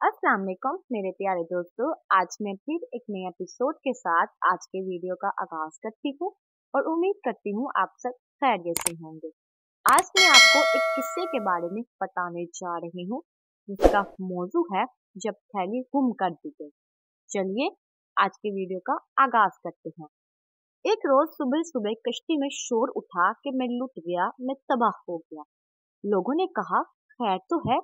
अस्सलाम वालेकुम मेरे प्यारे दोस्तों। आज मैं फिर एक नए एपिसोड के साथ आज के वीडियो का आगाज करती हूँ और उम्मीद करती हूँ आप सब खैरियत से होंगे। आज मैं आपको एक किस्से के बारे में बताने जा रही हूँ जिसका मौजू है जब थैली गुम कर दी गई। चलिए आज के वीडियो का आगाज करते हैं। एक रोज सुबह सुबह कश्ती में शोर उठा कि मैं लुट गया, मैं तबाह हो गया। लोगों ने कहा, खैर तो है,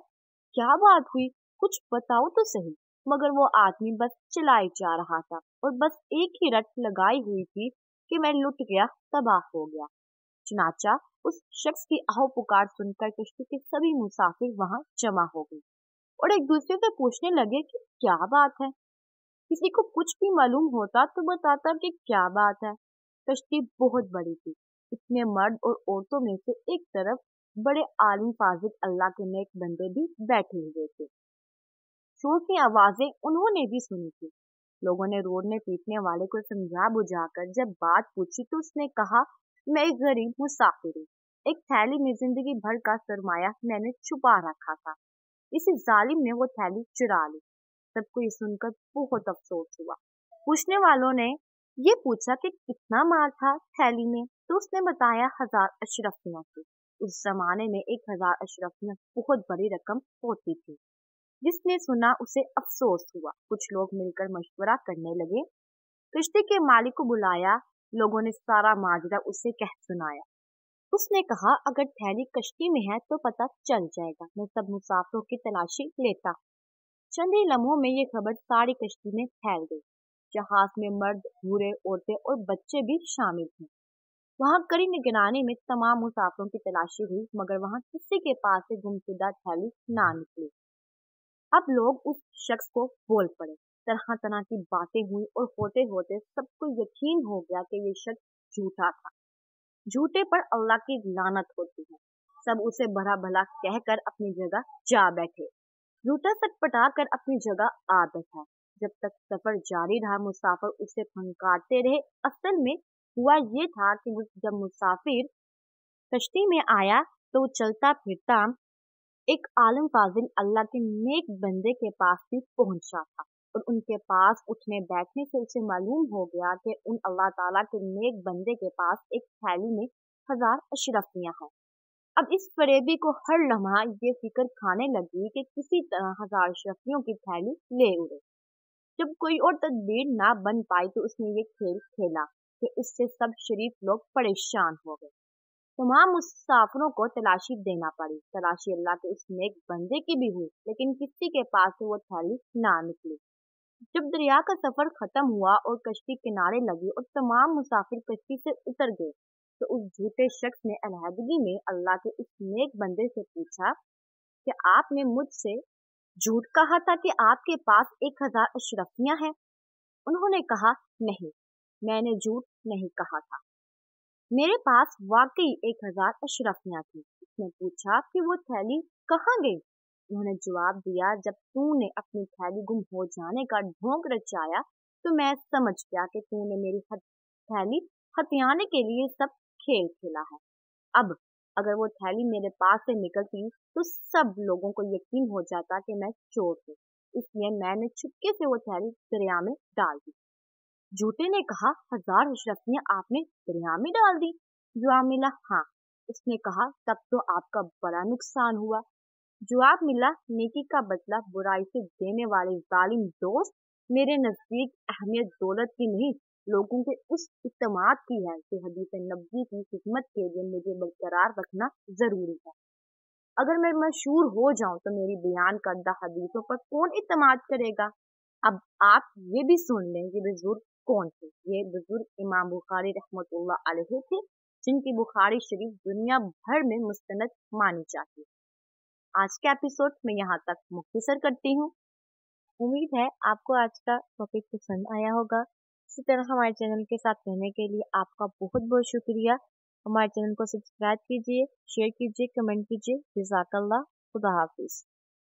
क्या बात हुई, कुछ बताओ तो सही। मगर वो आदमी बस चिल्लाए जा रहा था और बस एक ही रट लगाई हुई थी कि मैं लुट गया, तबाह हो गया। चुनाचा उस शख्स की आहो पुकार सुनकर कश्ती के सभी मुसाफिर वहां जमा हो गए और एक दूसरे से पूछने लगे कि क्या बात है। किसी को कुछ भी मालूम होता तो बताता कि क्या बात है। कश्ती बहुत बड़ी थी, इतने मर्द और औरतों में से एक तरफ बड़े आलिम फाजिल अल्लाह के नेक बंदे भी बैठे हुए थे। शोर की आवाजें उन्होंने भी सुनी थी। लोगों ने रोने पीटने वाले को समझा बुझाकर जब बात पूछी तो उसने कहा, मैं एक गरीब मुसाफिर हूँ, एक थैली में जिंदगी भर का सरमाया मैंने छुपा रखा था। इसी जालिम ने वो थैली चुरा ली। सबको ये सुनकर बहुत अफसोस हुआ। पूछने वालों ने ये पूछा कि कितना माल था थैली में, तो उसने बताया 1000 अशरफियां थी। उस जमाने में 1000 अशरफियां बहुत बड़ी रकम होती थी। जिसने सुना उसे अफसोस हुआ। कुछ लोग मिलकर मशवरा करने लगे। कश्ती के मालिक को बुलाया। लोगों ने सारा माजरा उसे कह सुनाया। उसने कहा, अगर थैली कश्ती में है तो पता चल जाएगा। मैं सब मुसाफिरों की तलाशी लेता हूँ। चंद ही लम्हों में ये खबर सारी कश्ती में फैल गई। जहाज में मर्द, बूढ़े, औरतें और बच्चे भी शामिल थे। वहां कड़ी निगरानी में तमाम मुसाफिरों की तलाशी हुई, मगर वहां किसी के पास से गुमशुदा थैली ना निकली। अब लोग उस शख्स को बोल पड़े। तरह तरह की बातें हुई और होते होते सबको यकीन हो गया कि ये शख्स झूठा था। झूठे पर अल्लाह की लानत होती है। सब उसे भला भला कहकर अपनी जगह जा बैठे। झूठा सटपटा कर अपनी जगह आ बैठा। जब तक सफर जारी रहा मुसाफिर उसे फंकारते रहे। असल में हुआ ये था कि जब मुसाफिर कश्ती में आया तो वो चलता फिरता एक आलिम फाजिल अल्लाह के नेक बंदे के पास भी पहुंचा था और उनके पास उठने बैठने से उसे मालूम हो गया कि उन अल्लाह ताला के नेक बंदे के पास एक थैली में 1000 अशरफियां हैं। अब इस फरेबी को हर लम्हा ये फिक्र खाने लगी कि किसी तरह 1000 अशरफियों की थैली ले उड़े। जब कोई और तदबीर ना बन पाई तो उसने ये खेल खेला कि उससे सब शरीफ लोग परेशान हो गए। तमाम मुसाफिरों को तलाशी देना पड़ी। तलाशी अल्लाह के उस नेक बंदे की भी हुई, लेकिन किसी के पास से वो थैली ना निकली। जब दरिया का सफर खत्म हुआ और कश्ती किनारे लगी और तमाम मुसाफिर कश्ती से उतर गए तो उस झूठे शख्स ने अलहदगी में अल्लाह के उस नेक बंदे से पूछा कि आपने मुझसे झूठ कहा था कि आपके पास 1000 अशरफियां हैं। उन्होंने कहा, नहीं, मैंने झूठ नहीं कहा था, मेरे पास वाकई 1000 अशरफियां थी। उसने पूछा कि वो थैली कहाँ गई। उन्होंने जवाब दिया, जब तूने अपनी थैली गुम हो जाने का ढोंग रचाया तो मैं समझ गया कि तूने मेरी थैली हथियाने के लिए सब खेल खेला है। अब अगर वो थैली मेरे पास से निकलती तो सब लोगों को यकीन हो जाता कि मैं चोर हूँ। इसलिए मैंने चुपके से वो थैली दरिया में डाल दी। झूठे ने कहा, 1000 अशरफियां आपने दरिया में डाल दी। जवाब मिला, हाँ। उसने कहा, तब तो आपका बड़ा नुकसान हुआ। जवाब मिला, नेकी का बदला बुराई से देने वाले जालिम दोस्त, मेरे नजदीक अहमियत दौलत की नहीं, लोगों के उस इत्तेमाद की है कि हदीस नबी की खिदमत के लिए मुझे बरकरार रखना जरूरी है। अगर मैं मशहूर हो जाऊं तो मेरी बयान करदा हदीसों पर कौन इत्तेमाद करेगा। अब आप ये भी सुन लें कि बुजुर्ग कौन थे। ये बुजुर्ग इमाम बुखारी रहमतुल्लाह अलैहि थे, जिनकी बुखारी शरीफ दुनिया भर में मुस्तनद मानी जाती है। आज के एपिसोड में यहाँ तक मुख्तसर करती हूँ। उम्मीद है आपको आज का टॉपिक पसंद आया होगा। इसी तरह हमारे चैनल के साथ रहने के लिए आपका बहुत बहुत शुक्रिया। हमारे चैनल को सब्सक्राइब कीजिए, शेयर कीजिए, कमेंट कीजिए। जज़ाकल्लाह। खुदा हाफिज।